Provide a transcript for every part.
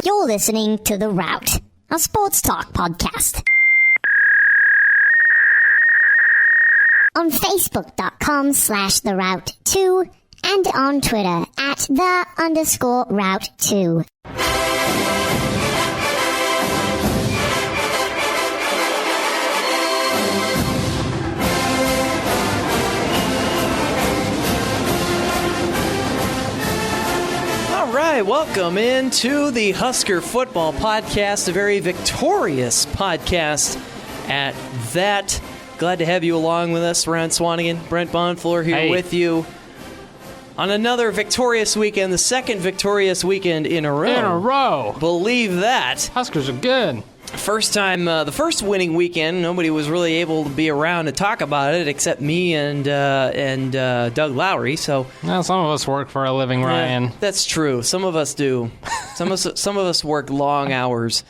You're listening to The Route, a sports talk podcast. On Facebook.com/TheRoute2 and on Twitter at @the_Route2. All right, welcome into the Husker Football Podcast, a very victorious podcast at that. Glad to have you along with us, Ryan Swanigan, Brent Bonfleur here with you on another victorious weekend, the second victorious weekend in a row. Believe that. Huskers are good. First time, the first winning weekend, nobody was really able to be around to talk about it except me and Doug Lowry. So, well, some of us work for a living, Ryan. That's true. Some of us do. Some of us work long hours.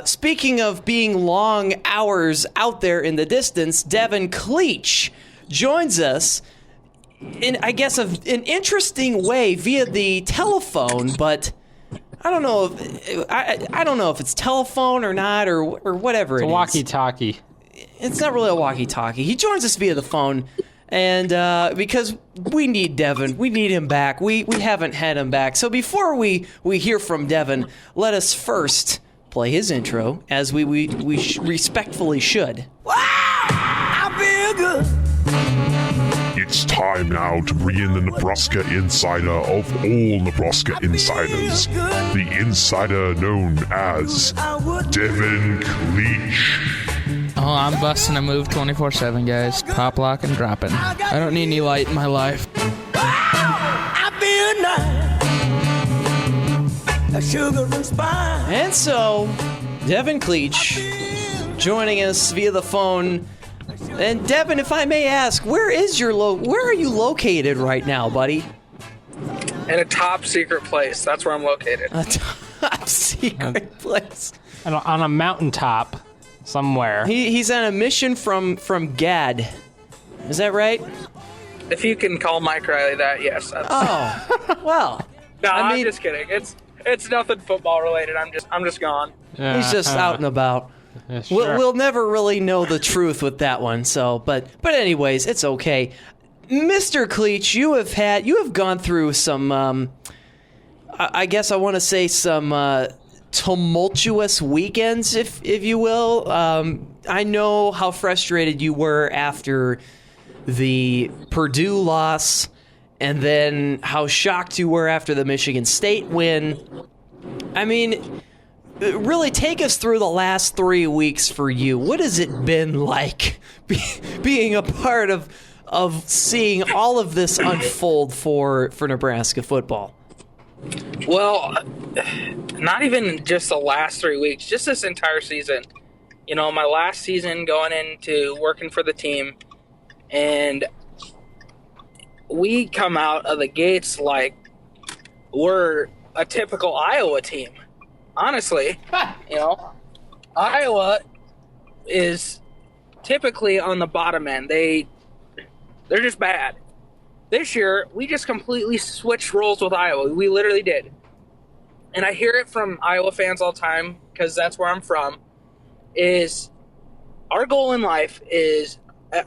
Speaking of being long hours out there in the distance, Devon Kleich joins us in, I guess, an interesting way via the telephone, but I don't know if I don't know if it's telephone or not or whatever it is. It's a walkie-talkie. It's not really a walkie-talkie. He joins us via the phone, and because we need Devon, we need him back. We haven't had him back. So before we hear from Devon, let us first play his intro, as we respectfully should. Wow, I feel good. It's time now to bring in the Nebraska insider of all Nebraska insiders. The insider known as Devon Kleich. Oh, I'm busting a move 24/7, guys. Pop, lock, and dropping. I don't need any light in my life. I feel nice. A sugar and spice. And so, Devon Kleich joining us via the phone. And Devon, if I may ask, where are you located right now, buddy? In a top secret place. That's where I'm located. A top secret place. On a mountaintop somewhere. He's on a mission from Gad. Is that right? If you can call Mike Riley that, yes. Oh, well. No, I'm just kidding. It's nothing football related. I'm just gone. He's just out and about. Yeah, sure. We'll never really know the truth with that one. So, but anyways, it's okay. Mr. Kleich, you have gone through some, I guess I want to say some tumultuous weekends, if you will. I know how frustrated you were after the Purdue loss, and then how shocked you were after the Michigan State win. I mean, really take us through the last 3 weeks for you. What has it been like being a part of seeing all of this unfold for Nebraska football? Well, not even just the last 3 weeks, just this entire season. You know, my last season going into working for the team, and we come out of the gates like we're a typical Iowa team. Honestly, you know, Iowa is typically on the bottom end. They're just bad. This year, we just completely switched roles with Iowa. We literally did. And I hear it from Iowa fans all the time, because that's where I'm from, is our goal in life is,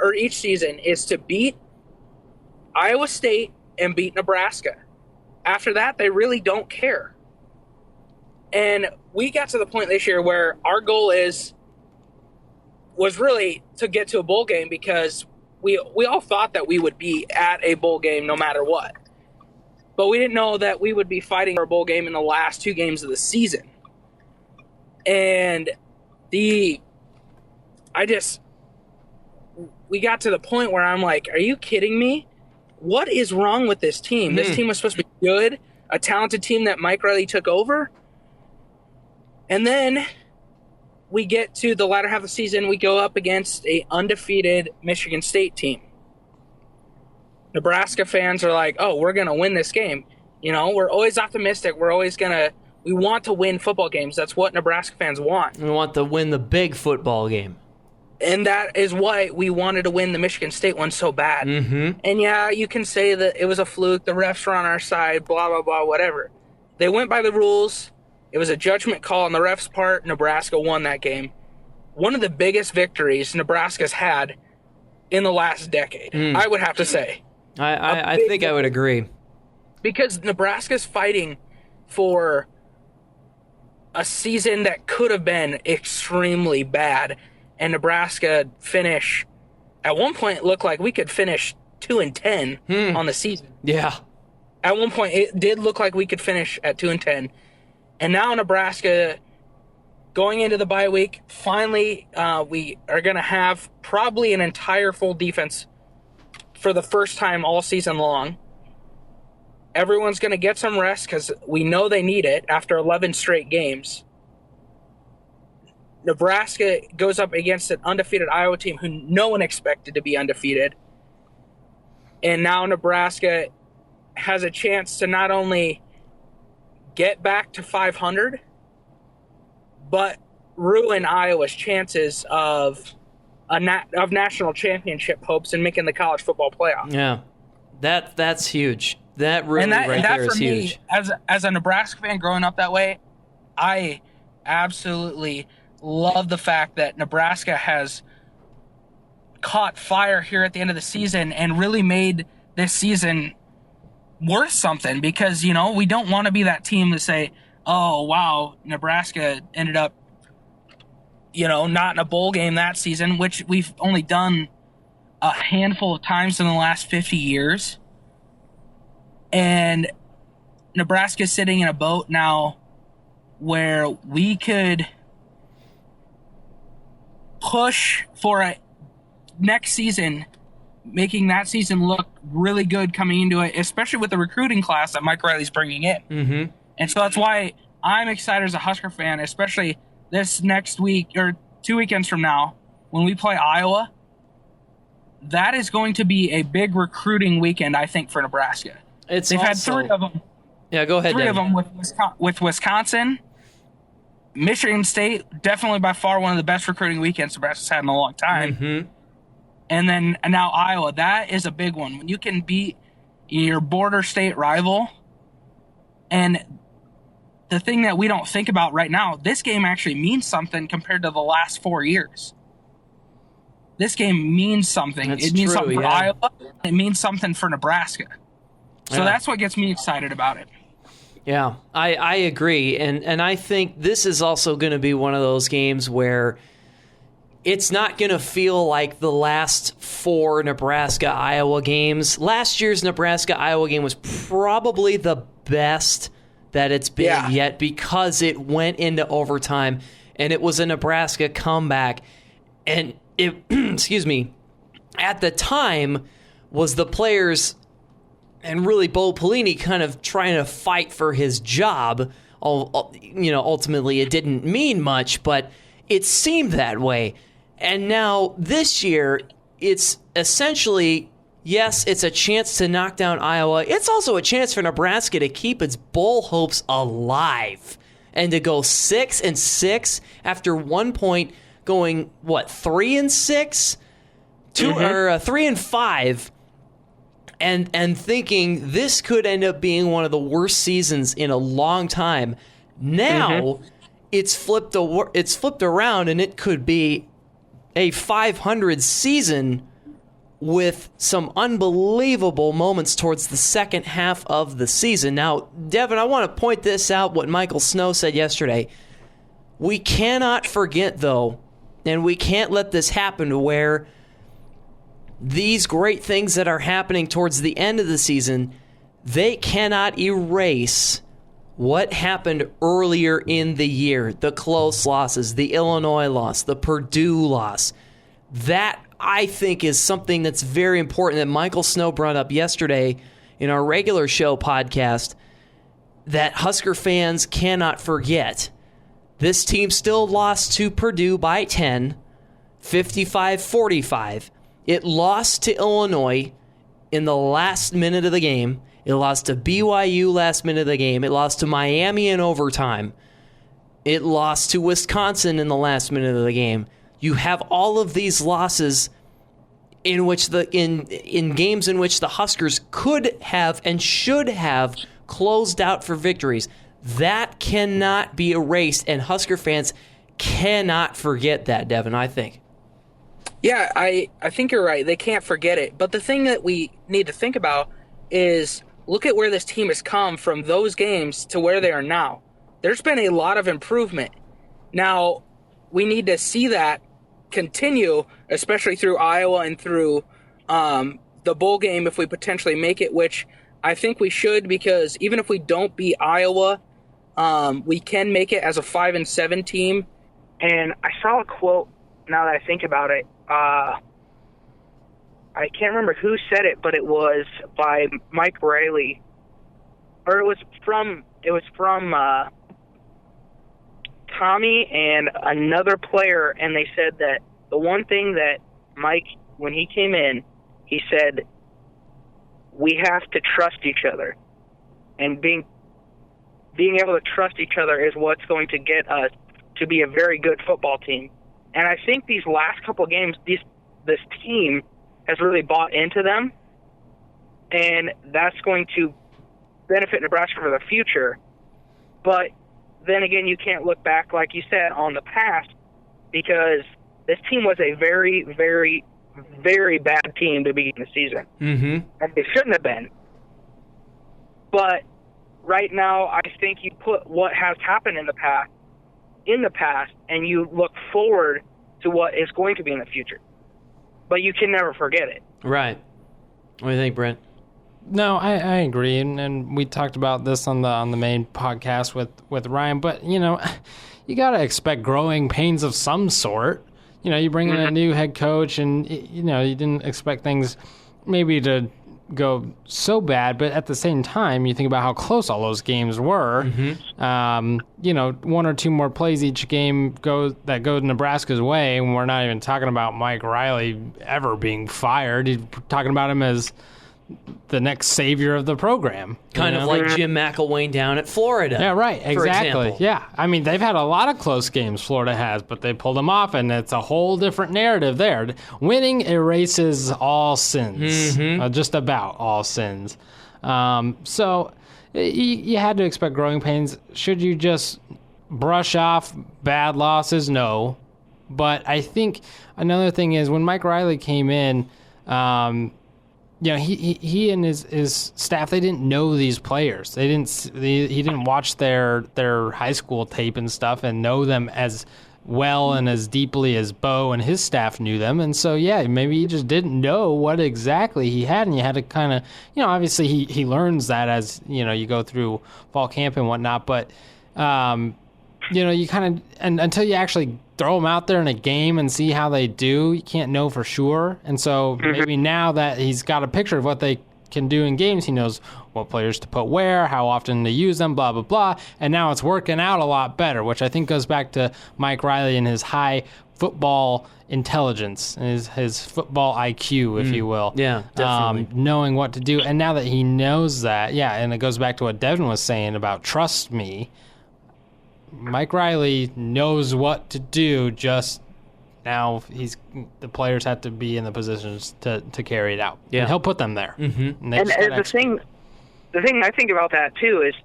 or each season, is to beat Iowa State and beat Nebraska. After that, they really don't care. And we got to the point this year where our goal was really to get to a bowl game, because we all thought that we would be at a bowl game no matter what. But we didn't know that we would be fighting for a bowl game in the last 2 games of the season. And we got to the point where I'm like, are you kidding me? What is wrong with this team? This team was supposed to be good, a talented team that Mike Riley took over. And then we get to the latter half of the season, we go up against a undefeated Michigan State team. Nebraska fans are like, oh, we're going to win this game. You know, we're always optimistic. We want to win football games. That's what Nebraska fans want. We want to win the big football game. And that is why we wanted to win the Michigan State one so bad. Mm-hmm. And yeah, you can say that it was a fluke, the refs were on our side, blah, blah, blah, whatever. They went by the rules. It was a judgment call on the ref's part. Nebraska won that game. One of the biggest victories Nebraska's had in the last decade, I would have to say. I think I would agree. Because Nebraska's fighting for a season that could have been extremely bad, and Nebraska finish at one point it looked like we could finish 2-10 on the season. Yeah. At one point it did look like we could finish at 2-10, and now Nebraska going into the bye week, finally we are going to have probably an entire full defense for the first time all season long. Everyone's going to get some rest because we know they need it after 11 straight games. Nebraska goes up against an undefeated Iowa team who no one expected to be undefeated. And now Nebraska has a chance to not only get back to 500, but ruin Iowa's chances of national championship hopes and making the college football playoff. Yeah, that's huge. That really that there for is me, huge. As a Nebraska fan growing up that way, I absolutely love the fact that Nebraska has caught fire here at the end of the season and really made this season worth something, because, you know, we don't want to be that team to say, oh, wow, Nebraska ended up, you know, not in a bowl game that season, which we've only done a handful of times in the last 50 years. And Nebraska's sitting in a boat now where we could push for a next season, making that season look really good coming into it, especially with the recruiting class that Mike Riley's bringing in. Mm-hmm. And so that's why I'm excited as a Husker fan, especially this next week or 2 weekends from now when we play Iowa. That is going to be a big recruiting weekend, I think, for Nebraska. They've had 3 of them. Yeah, go ahead. 3 of Devin. them with Wisconsin. Michigan State, definitely by far one of the best recruiting weekends Nebraska's had in a long time. Mm-hmm. And now Iowa. That is a big one. When you can beat your border state rival. And the thing that we don't think about right now, this game actually means something compared to the last 4 years. This game means something. That's it means true, something for yeah. Iowa. It means something for Nebraska. So Yeah. that's what gets me excited about it. Yeah, I agree. And I think this is also going to be one of those games where it's not going to feel like the last 4 Nebraska-Iowa games. Last year's Nebraska-Iowa game was probably the best that it's been yet, because it went into overtime and it was a Nebraska comeback. And it, excuse me, at the time was the players and really Bo Pelini kind of trying to fight for his job. You know, ultimately it didn't mean much, but it seemed that way. And now this year, it's essentially, yes, it's a chance to knock down Iowa. It's also a chance for Nebraska to keep its bowl hopes alive and to go 6-6 after 1 point going, 3-6? 3-5. And thinking this could end up being one of the worst seasons in a long time. Now it's flipped around, and it could be a 500 season with some unbelievable moments towards the second half of the season. Now, Devin, I want to point this out, what Michael Snow said yesterday. We cannot forget, though, and we can't let this happen where these great things that are happening towards the end of the season, they cannot erase what happened earlier in the year. The close losses, the Illinois loss, the Purdue loss. That, I think, is something that's very important that Michael Snow brought up yesterday in our regular show podcast that Husker fans cannot forget. This team still lost to Purdue by 10, 55-45. It lost to Illinois in the last minute of the game. It lost to BYU last minute of the game. It lost to Miami in overtime. It lost to Wisconsin in the last minute of the game. You have all of these losses in which in games in which the Huskers could have and should have closed out for victories. That cannot be erased, and Husker fans cannot forget that, Devin, I think. Yeah, I think you're right. They can't forget it. But the thing that we need to think about is look at where this team has come from those games to where they are now. There's been a lot of improvement. Now, we need to see that continue, especially through Iowa and through the bowl game if we potentially make it, which I think we should, because even if we don't beat Iowa, we can make it as a 5-7 team. And I saw a quote, now that I think about it, I can't remember who said it, but it was by Mike Riley, or it was from Tommy and another player, and they said that the one thing that Mike, when he came in, he said, we have to trust each other, and being able to trust each other is what's going to get us to be a very good football team. And I think these last couple of games, this team has really bought into them, and that's going to benefit Nebraska for the future. But then again, you can't look back, like you said, on the past, because this team was a very, very, very bad team to begin the season. Mm-hmm. And they shouldn't have been. But right now, I think you put what has happened in the past, and you look forward to what is going to be in the future. But you can never forget it. Right. What do you think, Brent? No, I agree, and we talked about this on the main podcast with Ryan. But you got to expect growing pains of some sort. You bring in a new head coach, and you didn't expect things maybe to go so bad, but at the same time, you think about how close all those games were. Mm-hmm. One or two more plays each game go Nebraska's way, and we're not even talking about Mike Riley ever being fired. He's talking about him as the next savior of the program. Kind of like Jim McElwain down at Florida. Yeah, right, exactly. For example. Yeah, I mean, they've had a lot of close games, Florida has, but they pulled them off, and it's a whole different narrative there. Winning erases all sins, just about all sins. So you had to expect growing pains. Should you just brush off bad losses? No. But I think another thing is when Mike Riley came in, he and his staff, they didn't know these players. He didn't watch their high school tape and stuff and know them as well and as deeply as Bo and his staff knew them. And so, maybe he just didn't know what exactly he had, and you had to kind of, obviously he learns that as, you go through fall camp and whatnot, but, you kind of, and until you actually throw them out there in a game and see how they do, you can't know for sure. And so maybe now that he's got a picture of what they can do in games, he knows what players to put where, how often to use them, blah, blah, blah. And now it's working out a lot better, which I think goes back to Mike Riley and his high football intelligence, his football IQ, if you will. Yeah, definitely. Knowing what to do. And now that he knows that, and it goes back to what Devin was saying about trust me, Mike Riley knows what to do, just now the players have to be in the positions to carry it out. Yeah. And he'll put them there. Mm-hmm. And the thing I think about that, too, is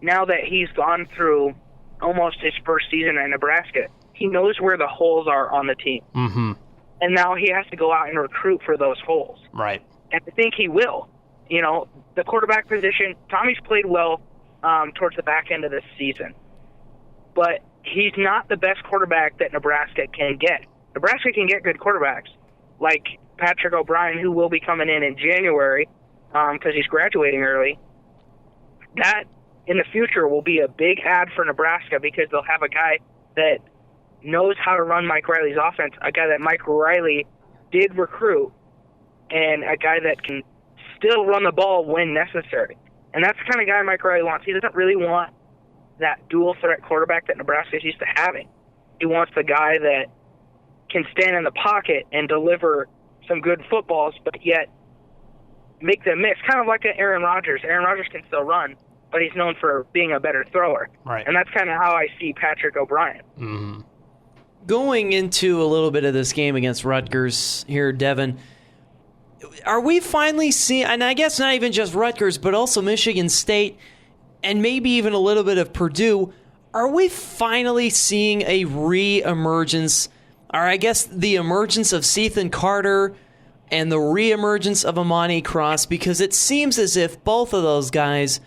now that he's gone through almost his first season at Nebraska, he knows where the holes are on the team. Mm-hmm. And now he has to go out and recruit for those holes. Right. And I think he will. The quarterback position, Tommy's played well towards the back end of this season. But he's not the best quarterback that Nebraska can get. Nebraska can get good quarterbacks, like Patrick O'Brien, who will be coming in January because he's graduating early. That, in the future, will be a big add for Nebraska because they'll have a guy that knows how to run Mike Riley's offense, a guy that Mike Riley did recruit, and a guy that can still run the ball when necessary. And that's the kind of guy Mike Riley wants. He doesn't really want that dual-threat quarterback that Nebraska's used to having. He wants the guy that can stand in the pocket and deliver some good footballs, but yet make them miss. Kind of like an Aaron Rodgers. Aaron Rodgers can still run, but he's known for being a better thrower. Right. And that's kind of how I see Patrick O'Brien. Mm-hmm. Going into a little bit of this game against Rutgers here, Devin, are we finally seeing, and I guess not even just Rutgers, but also Michigan State, and maybe even a little bit of Purdue, are we finally seeing a re-emergence, or I guess the emergence of Ethan Carter and the re-emergence of Amani Cross? Because it seems as if both of those guys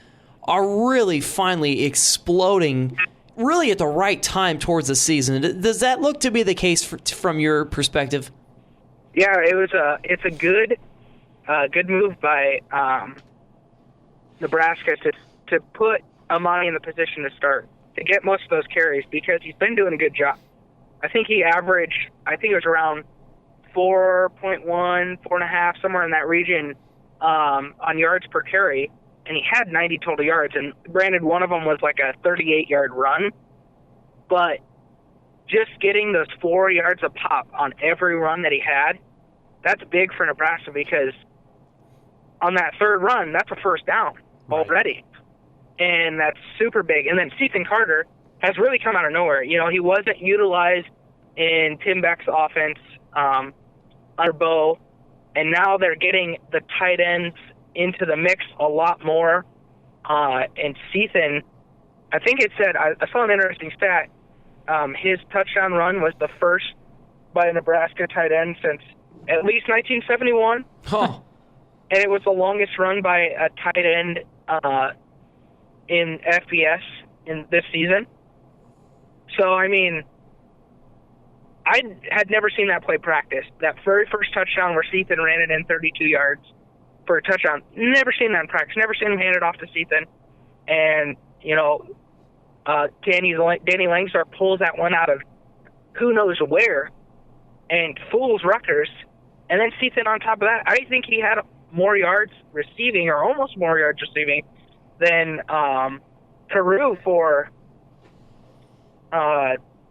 are really finally exploding really at the right time towards the season. Does that look to be the case from your perspective? Yeah, it's a good move by Nebraska to put Amani in the position to start, to get most of those carries, because he's been doing a good job. I think he averaged, it was around 4.1, 4.5, somewhere in that region on yards per carry, and he had 90 total yards. And granted, one of them was like a 38-yard run, but just getting those 4 yards a pop on every run that he had, that's big for Nebraska, because on that third run, that's a first down already. And that's super big. And then Ethan Carter has really come out of nowhere. You know, he wasn't utilized in Tim Beck's offense under Bo, and now they're getting the tight ends into the mix a lot more. And Ethan, I think it said, I saw an interesting stat. His touchdown run was the first by a Nebraska tight end since at least 1971. Oh. And it was the longest run by a tight end in FBS in this season. So, I mean, I had never seen that play practiced. That very first touchdown where Ethan ran it in 32 yards for a touchdown. Never seen that in practice. Never seen him hand it off to Ethan. And, you know, Danny Langsdorff pulls that one out of who knows where and fools Rutgers. And then Ethan on top of that, I think he had more yards receiving, or almost more yards receiving, than Carew for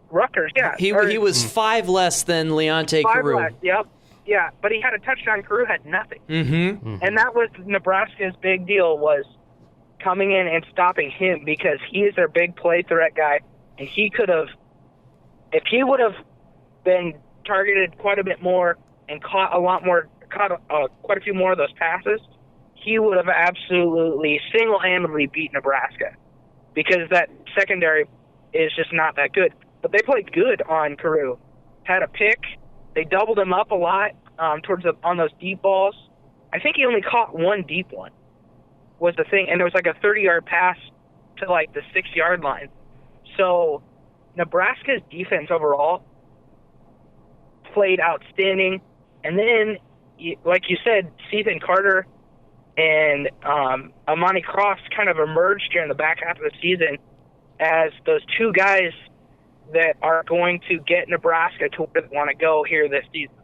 Rutgers. Yeah, he was 5 less than Leonte Carew. 5 less, yep. Yeah, but he had a touchdown. Carew had nothing. Mm-hmm. And that was Nebraska's big deal, was coming in and stopping him, because he is their big play threat guy. And he could have, if he would have been targeted quite a bit more and caught quite a few more of those passes, he would have absolutely single-handedly beat Nebraska, because that secondary is just not that good. But they played good on Carew. Had a pick. They doubled him up a lot on those deep balls. I think he only caught one deep one was the thing, and there was like a 30-yard pass to like the 6-yard line. So Nebraska's defense overall played outstanding. And then, like you said, Ethan Carter and Amani Cross kind of emerged during the back half of the season as those two guys that are going to get Nebraska to where they want to go here this season.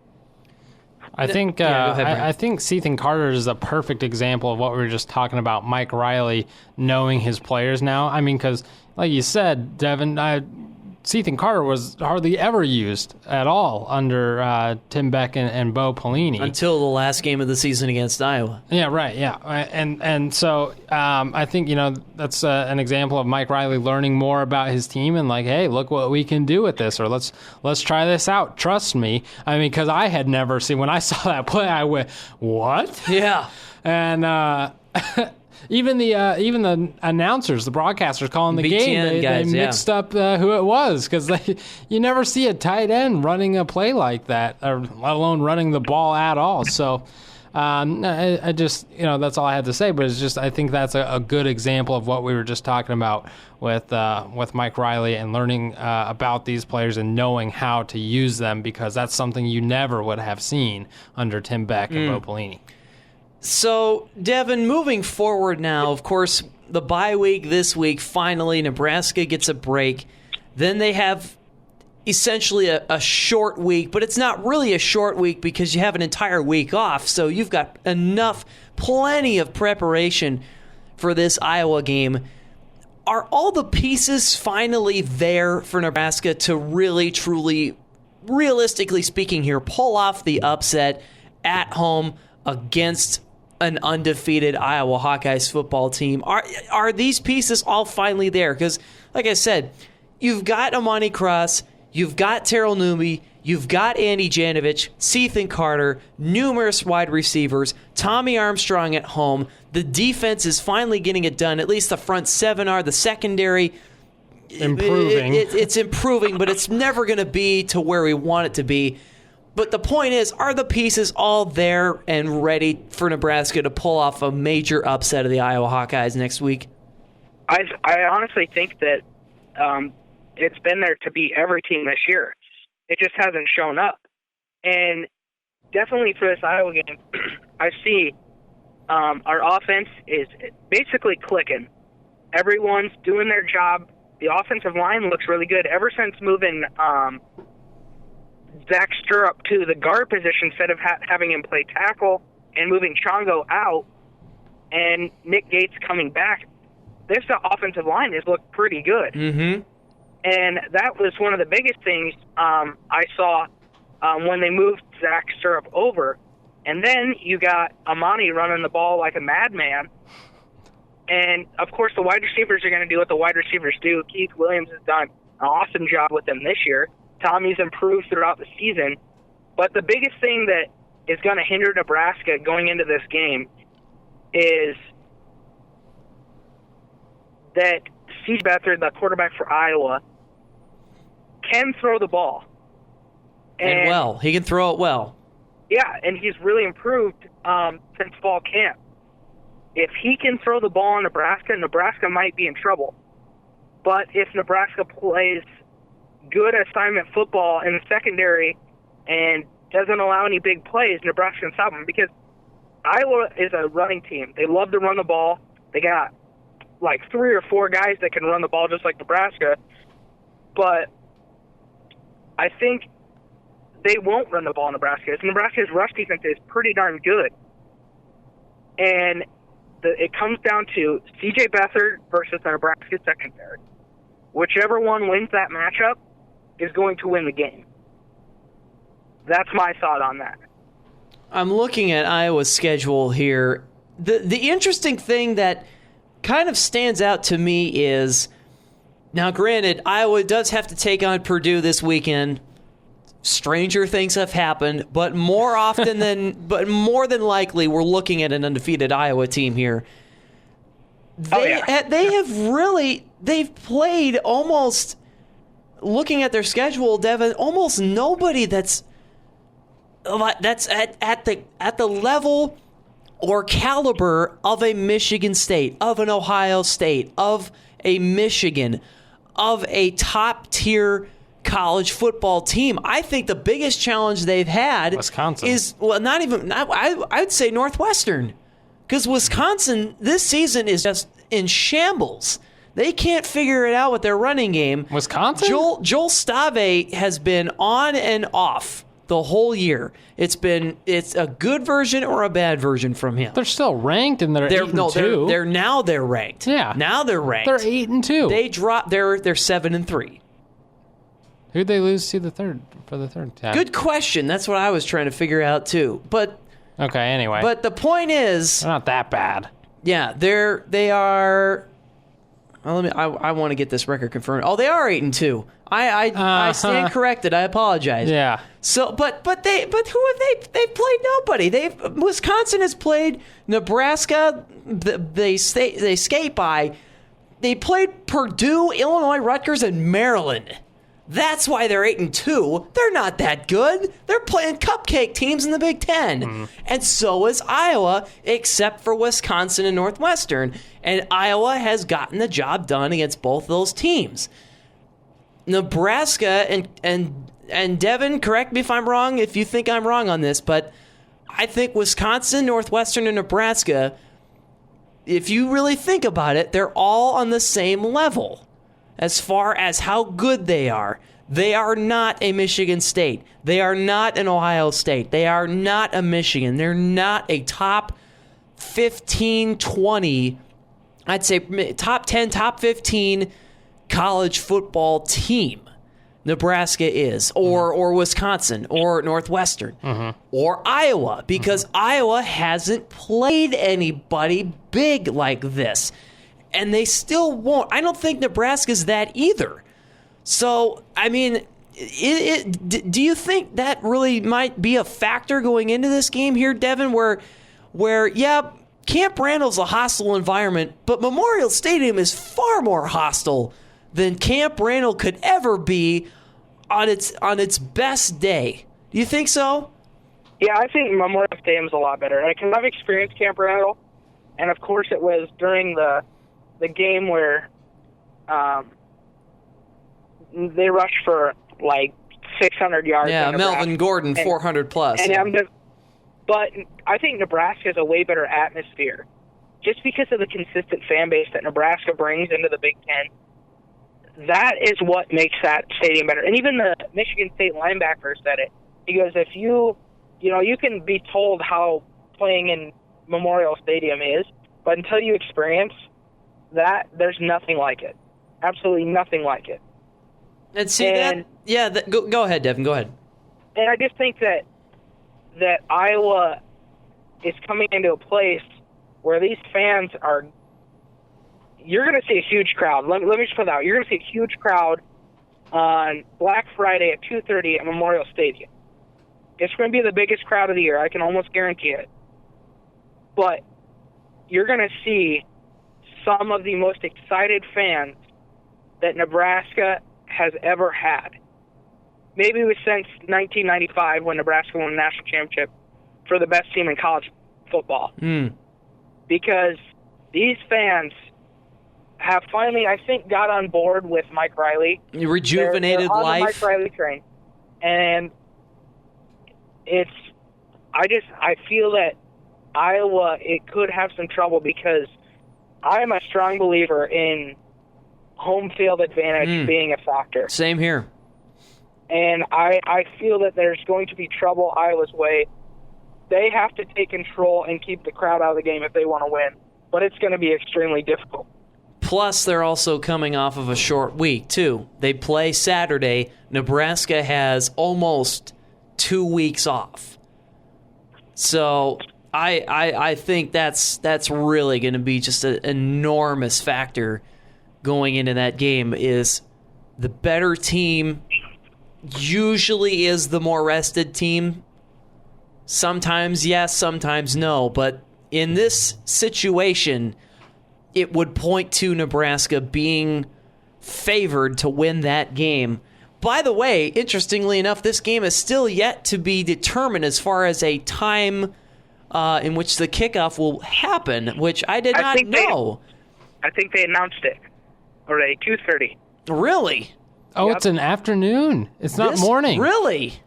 I think I think Ethan Carter is a perfect example of what we were just talking about, Mike Riley knowing his players now. I mean, because like you said, Devin, Ethan Carter was hardly ever used at all under Tim Beck and Bo Pelini. Until the last game of the season against Iowa. Yeah, right, yeah. And so I think, that's an example of Mike Riley learning more about his team and like, hey, look what we can do with this, or let's try this out. Trust me. I mean, because I had never seen, when I saw that play, I went, what? Yeah. And even the announcers, the broadcasters calling the game, they mixed up who it was, because you never see a tight end running a play like that, or let alone running the ball at all. So I just, that's all I had to say. But it's just, I think that's a good example of what we were just talking about with Mike Riley and learning about these players and knowing how to use them, because that's something you never would have seen under Tim Beck and Bo Pelini. So, Devin, moving forward now, of course, the bye week this week, finally, Nebraska gets a break. Then they have essentially a short week, but it's not really a short week because you have an entire week off, so you've got plenty of preparation for this Iowa game. Are all the pieces finally there for Nebraska to really, truly, realistically speaking here, pull off the upset at home against an undefeated Iowa Hawkeyes football team? Are these pieces all finally there? Because, like I said, you've got Amani Cross, you've got Terrell Newby, you've got Andy Janovich, Ethan Carter, numerous wide receivers, Tommy Armstrong at home. The defense is finally getting it done. At least the front seven are. The secondary, Improving. It's improving, but it's never going to be to where we want it to be. But the point is, are the pieces all there and ready for Nebraska to pull off a major upset of the Iowa Hawkeyes next week? I honestly think that it's been there to beat every team this year. It just hasn't shown up. And definitely for this Iowa game, I see our offense is basically clicking. Everyone's doing their job. The offensive line looks really good. Ever since moving Zach Stirrup to the guard position instead of having him play tackle and moving Chongo out and Nick Gates coming back, this offensive line has looked pretty good. Mm-hmm. And that was one of the biggest things I saw when they moved Zach Stirrup over. And then you got Amani running the ball like a madman. And, of course, the wide receivers are going to do what the wide receivers do. Keith Williams has done an awesome job with them this year. Tommy's improved throughout the season. But the biggest thing that is going to hinder Nebraska going into this game is that C.J. Beathard, the quarterback for Iowa, can throw the ball. And well. He can throw it well. Yeah, and he's really improved since fall camp. If he can throw the ball in Nebraska, Nebraska might be in trouble. But if Nebraska plays good assignment football in the secondary and doesn't allow any big plays, Nebraska can stop them. Because Iowa is a running team. They love to run the ball. They got like 3 or 4 guys that can run the ball just like Nebraska. But I think they won't run the ball in Nebraska. Nebraska's rush defense is pretty darn good. And it comes down to C.J. Beathard versus the Nebraska secondary. Whichever one wins that matchup is going to win the game. That's my thought on that. I'm looking at Iowa's schedule here. The interesting thing that kind of stands out to me is, now granted, Iowa does have to take on Purdue this weekend. Stranger things have happened, but more than likely, we're looking at an undefeated Iowa team here. They've played almost, looking at their schedule, Devon, almost nobody that's at the level or caliber of a Michigan State, of an Ohio State, of a Michigan, of a top tier college football team. I think the biggest challenge they've had Wisconsin is, well, not even, I'd say Northwestern, because Wisconsin this season is just in shambles. They can't figure it out with their running game. Wisconsin? Joel Stave has been on and off the whole year. It's a good version or a bad version from him. They're still ranked, and they're 8-2. They're ranked. Yeah, now they're ranked. They're 8-2. They dropped. They're 7-3. Who'd they lose to for the third time? Good question. That's what I was trying to figure out too. But okay, anyway. But the point is, they're not that bad. Yeah, they are. Well, I want to get this record confirmed. Oh, they are 8-2. I stand corrected. I apologize. Yeah. So, but who have they? They've played nobody. Wisconsin has played Nebraska. They skate by. They played Purdue, Illinois, Rutgers, and Maryland. That's why they're 8-2. They're not that good. They're playing cupcake teams in the Big Ten. And so is Iowa, except for Wisconsin and Northwestern. And Iowa has gotten the job done against both those teams. Nebraska and Devon, correct me if I'm wrong, if you think I'm wrong on this, but I think Wisconsin, Northwestern, and Nebraska, if you really think about it, they're all on the same level. As far as how good they are not a Michigan State. They are not an Ohio State. They are not a Michigan. They're not a top 15, 20, I'd say top 10, top 15 college football team. Nebraska is, or Wisconsin, or Northwestern, or Iowa, because Iowa hasn't played anybody big like this. And they still won't. I don't think Nebraska's that either. So, I mean, do you think that really might be a factor going into this game here, Devon, where where, yeah, Camp Randall's a hostile environment, but Memorial Stadium is far more hostile than Camp Randall could ever be on its best day. Do you think so? Yeah, I think Memorial Stadium's a lot better. Because I've experienced Camp Randall, and of course it was during the game where they rushed for like 600 yards. Yeah, Melvin Gordon, 400 plus. But I think Nebraska has a way better atmosphere just because of the consistent fan base that Nebraska brings into the Big Ten. That is what makes that stadium better. And even the Michigan State linebacker said it. He goes, if you can be told how playing in Memorial Stadium is, but until you experience that, there's nothing like it. Absolutely nothing like it. And see go ahead, Devin, go ahead. And I just think that Iowa is coming into a place where these fans are – you're going to see a huge crowd. Let me just put it out. You're going to see a huge crowd on Black Friday at 2:30 at Memorial Stadium. It's going to be the biggest crowd of the year. I can almost guarantee it. But you're going to see some of the most excited fans that Nebraska has ever had. Maybe it was since 1995 when Nebraska won the national championship for the best team in college football. Because these fans have finally, I think, got on board with Mike Riley. Rejuvenated they're on life. The Mike Riley train. And I feel that Iowa, it could have some trouble because I am a strong believer in home field advantage being a factor. Same here. And I feel that there's going to be trouble Iowa's way. They have to take control and keep the crowd out of the game if they want to win. But it's going to be extremely difficult. Plus, they're also coming off of a short week, too. They play Saturday. Nebraska has almost 2 weeks off. So I think that's really going to be just an enormous factor going into that game. Is the better team usually is the more rested team. Sometimes yes, sometimes no. But in this situation, it would point to Nebraska being favored to win that game. By the way, interestingly enough, this game is still yet to be determined as far as a time in which the kickoff will happen, which I did not know. I think they announced it already, 2:30. Really? Oh, Yep. It's an afternoon. It's not morning. Really?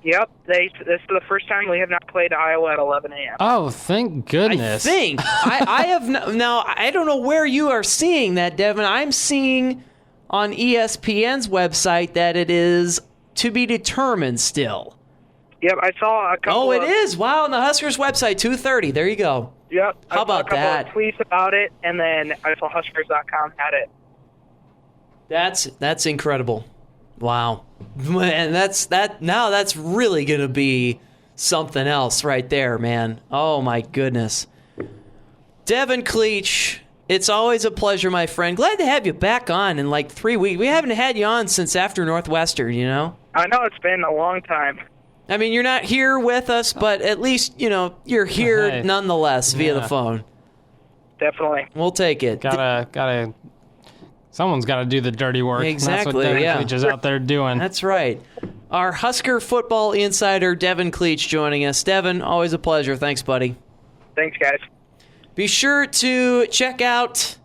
Yep. This is the first time we have not played Iowa at 11 a.m. Oh, thank goodness. I think. I have now, I don't know where you are seeing that, Devin. I'm seeing on ESPN's website that it is to be determined still. Yep, I saw a couple it is. Wow, on the Huskers website, 2:30. There you go. Yep. How about I saw a that? couple of tweets about it, and then I saw Huskers.com had it. That's incredible. Wow. And that's really going to be something else right there, man. Oh my goodness. Devon Kleich, it's always a pleasure, my friend. Glad to have you back on in like 3 weeks. We haven't had you on since after Northwestern, you know? I know it's been a long time. I mean, you're not here with us, but at least, you're here nonetheless via the phone. Definitely. We'll take it. Someone's got to do the dirty work. Exactly, And that's what Devon Kleich is out there doing. That's right. Our Husker football insider, Devon Kleich, joining us. Devon, always a pleasure. Thanks, buddy. Thanks, guys. Be sure to check out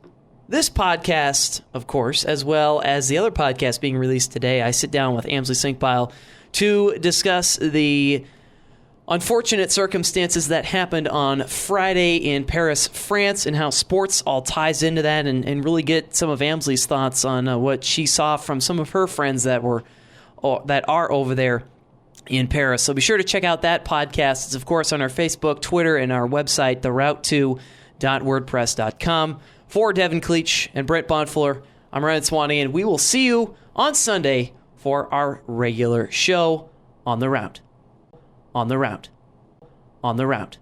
this podcast, of course, as well as the other podcast being released today. I sit down with Amsley Sinkpile to discuss the unfortunate circumstances that happened on Friday in Paris, France, and how sports all ties into that, and really get some of Amsley's thoughts on what she saw from some of her friends that are over there in Paris. So be sure to check out that podcast. It's, of course, on our Facebook, Twitter, and our website, theroute2.wordpress.com. For Devon Kleich and Brent Bonfuller, I'm Ryan Swanee, and we will see you on Sunday for our regular show on the route. On the route. On the route.